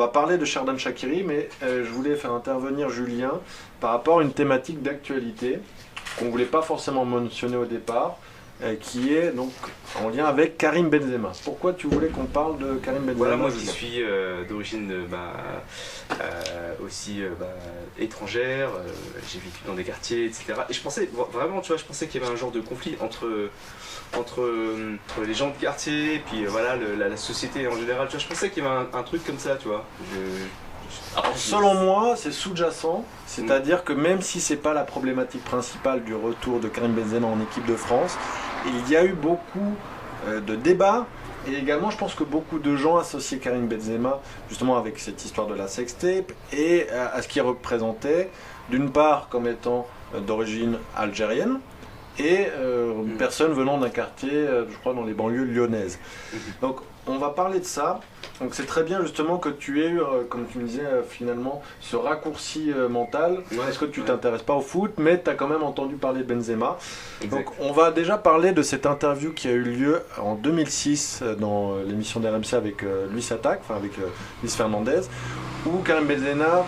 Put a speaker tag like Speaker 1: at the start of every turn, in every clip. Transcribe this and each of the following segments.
Speaker 1: va parler de Xherdan Shaqiri, mais je voulais faire intervenir Julien par rapport à une thématique d'actualité qu'on ne voulait pas forcément mentionner au départ, qui est donc en lien avec Karim Benzema. Pourquoi tu voulais qu'on parle de Karim Benzema?
Speaker 2: Voilà, moi je suis d'origine aussi étrangère, j'ai vécu dans des quartiers, etc. Et je pensais vraiment, tu vois, je pensais qu'il y avait un genre de conflit entre les gens de quartier et puis la société en général. Tu vois, je pensais qu'il y avait un truc comme ça, tu vois.
Speaker 1: Alors, selon moi, c'est sous-jacent, c'est-à-dire que même si c'est pas la problématique principale du retour de Karim Benzema en équipe de France, il y a eu beaucoup de débats et également je pense que beaucoup de gens associaient Karim Benzema justement avec cette histoire de la sextape et à ce qu'il représentait d'une part comme étant d'origine algérienne et une personne venant d'un quartier, je crois dans les banlieues lyonnaises. Donc on va parler de ça. Donc c'est très bien justement que tu aies eu, comme tu me disais, finalement, ce raccourci mental. Parce que tu t'intéresses pas au foot, mais tu as quand même entendu parler de Benzema. Exact. Donc on va déjà parler de cette interview qui a eu lieu en 2006 dans l'émission d'RMC avec Luis Attaque, enfin avec Luis Fernandez, où Karim Benzema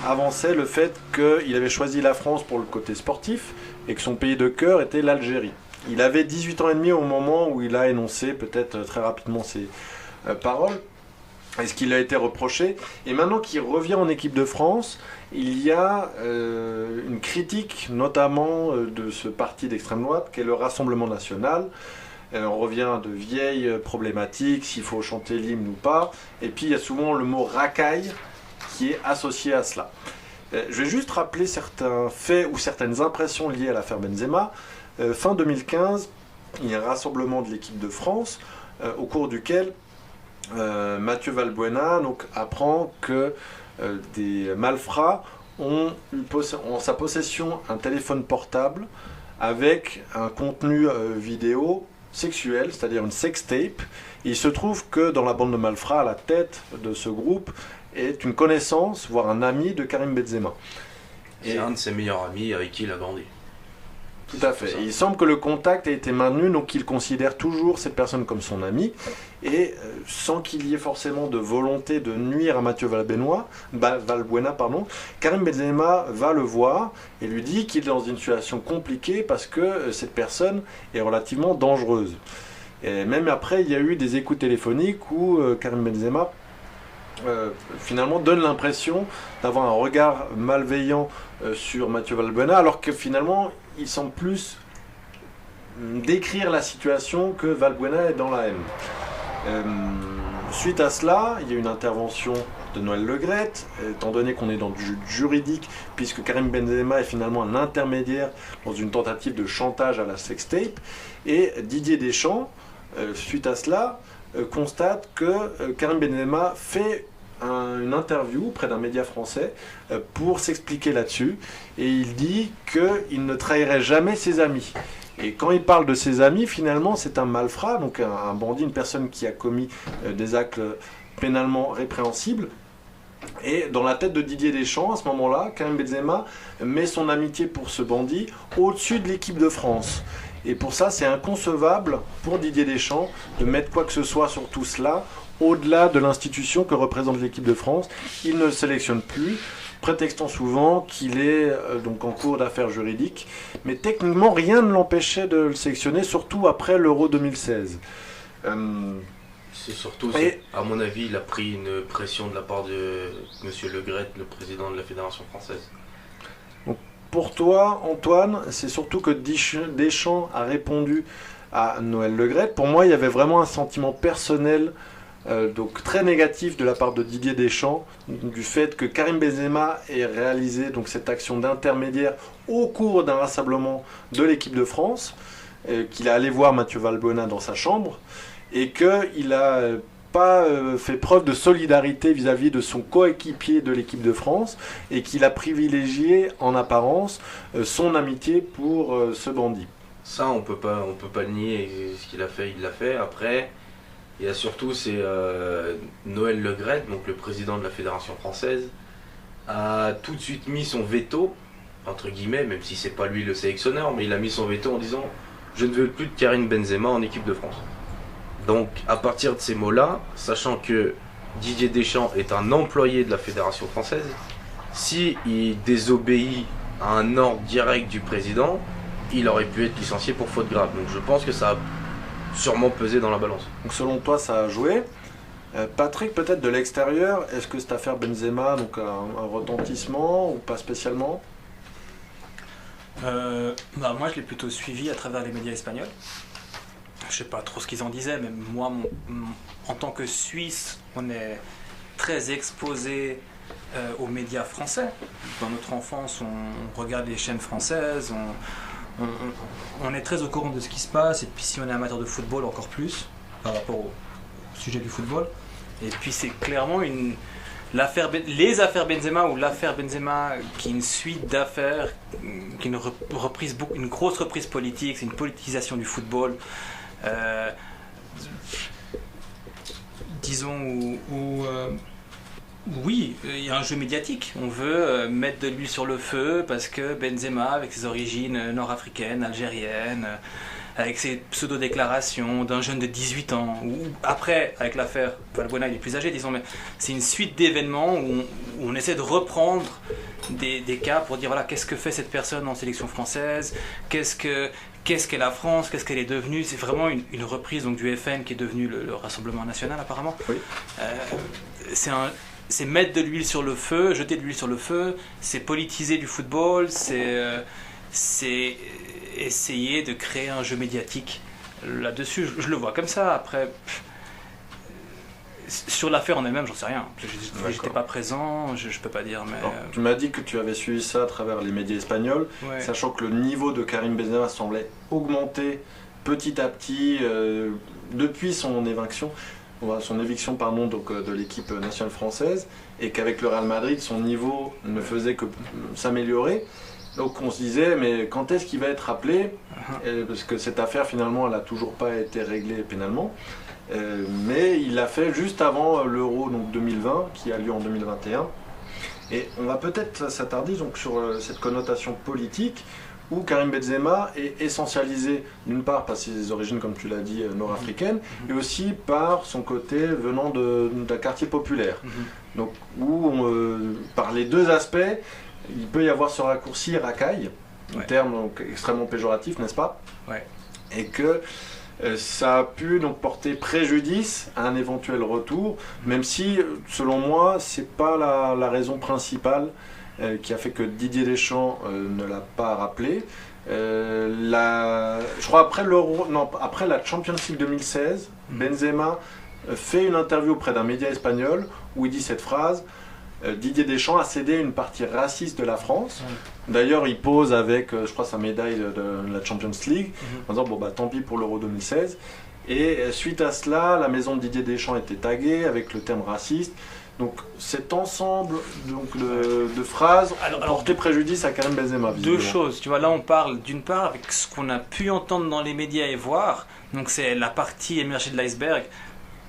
Speaker 1: avançait le fait qu'il avait choisi la France pour le côté sportif et que son pays de cœur était l'Algérie. Il avait 18 ans et demi au moment où il a énoncé peut-être très rapidement ses paroles et ce qu'il a été reproché. Et maintenant qu'il revient en équipe de France, il y a une critique notamment de ce parti d'extrême droite qu'est le Rassemblement National. On revient de vieilles problématiques, s'il faut chanter l'hymne ou pas. Et puis il y a souvent le mot racaille qui est associé à cela. Je vais juste rappeler certains faits ou certaines impressions liées à l'affaire Benzema. Fin 2015, il y a un rassemblement de l'équipe de France au cours duquel Mathieu Valbuena apprend que des malfrats ont en sa possession un téléphone portable avec un contenu vidéo sexuel, c'est-à-dire une sextape. Il se trouve que dans la bande de malfrats, à la tête de ce groupe, est une connaissance, voire un ami de Karim Benzema.
Speaker 3: C'est un de ses meilleurs amis avec qui il a grandi.
Speaker 1: Tout à fait. Il semble que le contact ait été maintenu, donc il considère toujours cette personne comme son ami, et sans qu'il y ait forcément de volonté de nuire à Mathieu Valbuena, Karim Benzema va le voir et lui dit qu'il est dans une situation compliquée parce que cette personne est relativement dangereuse. Et même après, il y a eu des écoutes téléphoniques où Karim Benzema finalement donne l'impression d'avoir un regard malveillant sur Mathieu Valbuena, alors que finalement il semble plus décrire la situation que Valbuena est dans la haine. Suite à cela, il y a une intervention de Noël Le Graët, étant donné qu'on est dans du juridique, puisque Karim Benzema est finalement un intermédiaire dans une tentative de chantage à la sextape, et Didier Deschamps, suite à cela, constate que Karim Benzema fait une interview auprès d'un média français pour s'expliquer là-dessus, et il dit qu'il ne trahirait jamais ses amis. Et quand il parle de ses amis, finalement c'est un malfrat, donc un bandit, une personne qui a commis des actes pénalement répréhensibles. Et dans la tête de Didier Deschamps, à ce moment-là, Karim Benzema met son amitié pour ce bandit au-dessus de l'équipe de France. Et pour ça, c'est inconcevable pour Didier Deschamps de mettre quoi que ce soit sur tout cela au-delà de l'institution que représente l'équipe de France. Il ne sélectionne plus, prétextant souvent qu'il est donc en cours d'affaires juridiques. Mais techniquement, rien ne l'empêchait de le sélectionner, surtout après l'Euro 2016.
Speaker 3: C'est surtout, à mon avis, il a pris une pression de la part de M. Le Graët, le président de la Fédération française.
Speaker 1: Donc, pour toi, Antoine, c'est surtout que Deschamps a répondu à Noël Le Graët. Pour moi, il y avait vraiment un sentiment personnel donc très négatif de la part de Didier Deschamps, du fait que Karim Benzema ait réalisé donc cette action d'intermédiaire au cours d'un rassemblement de l'équipe de France, qu'il est allé voir Mathieu Valbuena dans sa chambre, et qu'il n'a pas fait preuve de solidarité vis-à-vis de son coéquipier de l'équipe de France, et qu'il a privilégié en apparence son amitié pour ce bandit.
Speaker 3: Ça, on peut pas le nier, ce qu'il a fait, il l'a fait. Après, il y a surtout, c'est Noël Le Graët, donc le président de la Fédération française, a tout de suite mis son veto, entre guillemets, même si c'est pas lui le sélectionneur, mais il a mis son veto en disant « Je ne veux plus de Karim Benzema en équipe de France ». Donc, à partir de ces mots-là, sachant que Didier Deschamps est un employé de la Fédération française. Si il désobéit à un ordre direct du président, il aurait pu être licencié pour faute grave. Donc je pense que ça a sûrement pesé dans la balance.
Speaker 1: Donc selon toi, ça a joué. Patrick, peut-être de l'extérieur, est-ce que cette affaire Benzema donc un retentissement ou pas spécialement?
Speaker 4: Moi, je l'ai plutôt suivi à travers les médias espagnols. Je sais pas trop ce qu'ils en disaient, mais moi, en tant que Suisse, on est très exposé aux médias français. Dans notre enfance, on regarde les chaînes françaises, on est très au courant de ce qui se passe, et puis si on est amateur de football, encore plus, par rapport au sujet du football. Et puis c'est clairement les affaires Benzema ou l'affaire Benzema qui est une suite d'affaires, qui est une grosse reprise politique, c'est une politisation du football. Disons oui, il y a un jeu médiatique. On veut mettre de l'huile sur le feu parce que Benzema, avec ses origines nord-africaines, algériennes, avec ses pseudo-déclarations d'un jeune de 18 ans, ou après, avec l'affaire Valbuena, il est plus âgé, disons, mais c'est une suite d'événements où on essaie de reprendre des cas pour dire, voilà, qu'est-ce que fait cette personne en sélection française, qu'est-ce qu'est la France, qu'est-ce qu'elle est devenue. C'est vraiment une reprise donc, du FN qui est devenu le Rassemblement National, apparemment.
Speaker 1: Oui.
Speaker 4: C'est mettre de l'huile sur le feu, jeter de l'huile sur le feu, c'est politiser du football, c'est essayer de créer un jeu médiatique là-dessus. Je le vois comme ça. Après, sur l'affaire en elle-même, j'en sais rien. J'étais pas présent, je peux pas dire. Mais
Speaker 1: alors, tu m'as dit que tu avais suivi ça à travers les médias espagnols,
Speaker 4: ouais.
Speaker 1: Sachant que le niveau de Karim Benzema semblait augmenter petit à petit depuis son éviction. Donc, de l'équipe nationale française, et qu'avec le Real Madrid, son niveau ne faisait que s'améliorer. Donc on se disait, mais quand est-ce qu'il va être rappelé? Parce que cette affaire, finalement, elle n'a toujours pas été réglée pénalement. Mais il l'a fait juste avant l'Euro donc 2020, qui a lieu en 2021. Et on va peut-être s'attarder donc, sur cette connotation politique, où Karim Benzema est essentialisé d'une part par ses origines, comme tu l'as dit, nord-africaines, et aussi par son côté venant d'un quartier populaire. Donc, par les deux aspects, il peut y avoir ce raccourci racaille, un terme donc, extrêmement péjoratif, n'est-ce pas?
Speaker 4: Ouais.
Speaker 1: Et que ça a pu donc porter préjudice à un éventuel retour, même si, selon moi, c'est pas la raison principale qui a fait que Didier Deschamps ne l'a pas rappelé. Je crois après la Champions League 2016, Benzema fait une interview auprès d'un média espagnol où il dit cette phrase: Didier Deschamps a cédé une partie raciste de la France. D'ailleurs, il pose avec, je crois, sa médaille de la Champions League, en disant bon bah tant pis pour l'Euro 2016. Et suite à cela, la maison de Didier Deschamps était taguée avec le terme raciste. Donc cet ensemble de phrases a porté préjudice à Karim Benzema.
Speaker 4: Deux choses, tu vois, là on parle d'une part avec ce qu'on a pu entendre dans les médias et voir, donc c'est la partie émergée de l'iceberg.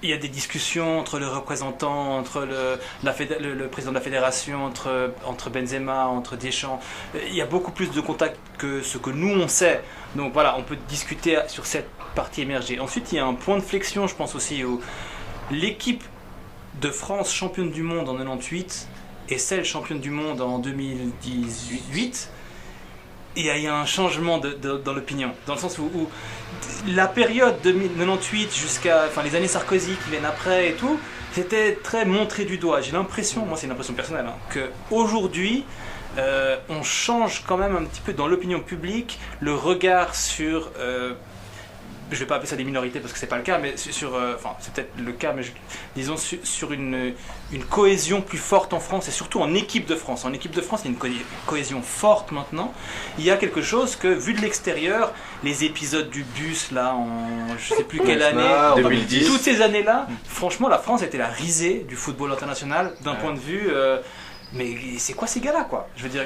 Speaker 4: Il y a des discussions entre le représentant, entre le président de la fédération, entre Benzema, entre Deschamps. Il y a beaucoup plus de contacts que ce que nous on sait. Donc voilà, on peut discuter sur cette partie émergée. Ensuite, il y a un point de flexion, je pense aussi, où l'équipe de France championne du monde en 98 et celle championne du monde en 2018, il y a un changement dans l'opinion, dans le sens où la période de 98 jusqu'à les années Sarkozy qui viennent après et tout, c'était très montré du doigt. J'ai l'impression, moi c'est une impression personnelle, qu'aujourd'hui on change quand même un petit peu dans l'opinion publique le regard sur je vais pas appeler ça des minorités parce que c'est pas le cas, mais c'est peut-être le cas, mais disons sur une cohésion plus forte en France et surtout en équipe de France. En équipe de France, il y a une cohésion forte maintenant. Il y a quelque chose que, vu de l'extérieur, les épisodes du bus là, je sais plus quelle année,
Speaker 3: 2010,
Speaker 4: toutes ces années-là, franchement, la France était la risée du football international d'un point de vue. Mais c'est quoi ces gars-là, quoi? Je veux dire,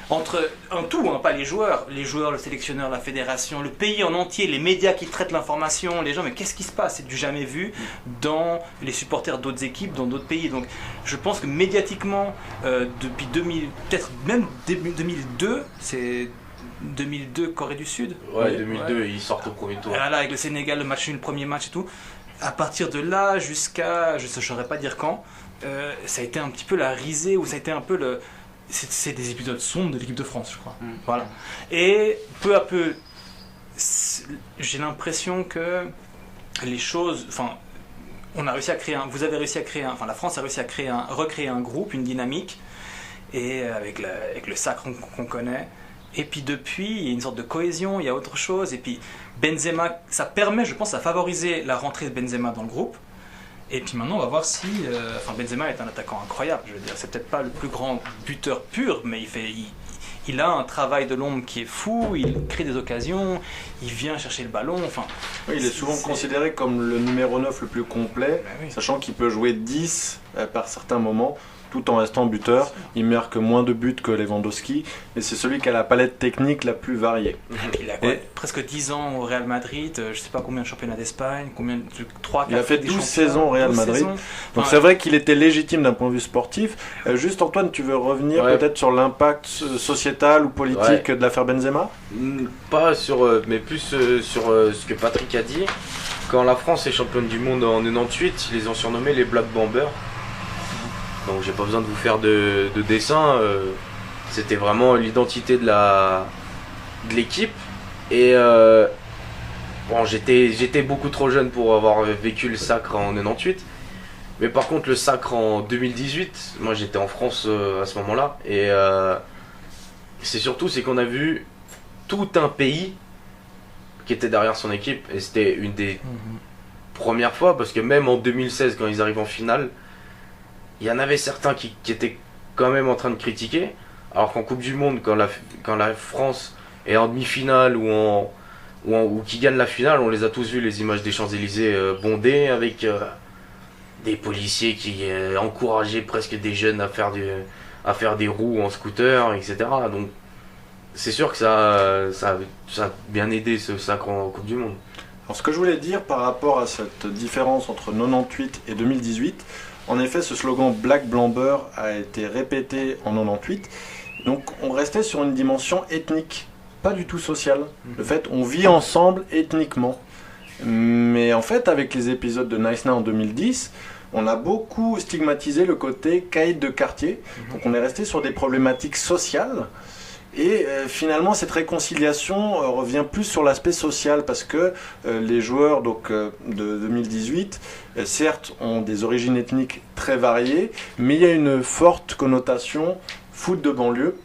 Speaker 4: entre un tout, pas les joueurs, le sélectionneur, la fédération, le pays en entier, les médias qui traitent l'information, les gens, mais qu'est-ce qui se passe? C'est du jamais vu dans les supporters d'autres équipes, dans d'autres pays. Donc je pense que médiatiquement, depuis 2000, peut-être même début 2002, c'est 2002 Corée du Sud.
Speaker 3: Ouais, 2002, ils sortent au premier tour.
Speaker 4: Voilà, avec le Sénégal, le match nul, le premier match et tout. à partir de là jusqu'à, je ne saurais pas dire quand, ça a été un petit peu la risée, ou ça a été un peu le... C'est des épisodes sombres de l'équipe de France, je crois. Voilà. Et peu à peu, j'ai l'impression que les choses... Enfin, on a réussi à créer vous avez réussi à créer la France a réussi à recréer un groupe, une dynamique, et avec le sacre qu'on connaît. Et puis depuis, il y a une sorte de cohésion, il y a autre chose. Et puis Benzema, ça permet, je pense, à favoriser la rentrée de Benzema dans le groupe. Et puis maintenant, on va voir si... Benzema est un attaquant incroyable, je veux dire. C'est peut-être pas le plus grand buteur pur, mais il a un travail de l'ombre qui est fou, il crée des occasions, il vient chercher le ballon, enfin...
Speaker 1: Oui, il est souvent considéré comme le numéro 9 le plus complet,
Speaker 4: Ben oui.
Speaker 1: sachant qu'il peut jouer 10 par certains moments, tout en restant buteur. Il marque moins de buts que Lewandowski, mais c'est celui qui a la palette technique la plus variée.
Speaker 4: Il a presque 10 ans au Real Madrid, je sais pas combien de championnats d'Espagne, 3, 4...
Speaker 1: Il a fait 12 saisons au Real
Speaker 4: 12
Speaker 1: Madrid.
Speaker 4: saisons.
Speaker 1: Donc c'est vrai qu'il était légitime d'un point de vue sportif. Juste Antoine, tu veux revenir peut-être sur l'impact sociétal ou politique de l'affaire Benzema ?
Speaker 3: Pas sur, mais plus sur ce que Patrick a dit. Quand la France est championne du monde en 98, ils les ont surnommés les Black Bombers. Donc j'ai pas besoin de vous faire de dessin. C'était vraiment l'identité de l'équipe. Et bon, j'étais beaucoup trop jeune pour avoir vécu le sacre en 98. Mais par contre le sacre en 2018, moi j'étais en France à ce moment-là. Et c'est qu'on a vu tout un pays qui était derrière son équipe. Et c'était une des premières fois, parce que même en 2016 quand ils arrivent en finale, il y en avait certains qui étaient quand même en train de critiquer, alors qu'en Coupe du Monde, quand la France est en demi-finale ou qui gagne la finale, on les a tous vus, les images des Champs-Élysées bondées, avec des policiers qui encourageaient presque des jeunes à faire des roues en scooter, etc. Donc c'est sûr que ça a bien aidé ce sacre en Coupe du Monde.
Speaker 1: Alors ce que je voulais dire par rapport à cette différence entre 98 et 2018, en effet, ce slogan Black Blamber a été répété en 98. Donc, on restait sur une dimension ethnique, pas du tout sociale. Le fait, on vit ensemble ethniquement. Mais en fait, avec les épisodes de Nice Now en 2010, on a beaucoup stigmatisé le côté caïd de quartier. Donc, on est resté sur des problématiques sociales. Et finalement, cette réconciliation revient plus sur l'aspect social, parce que les joueurs de 2018, certes, ont des origines ethniques très variées, mais il y a une forte connotation foot de banlieue.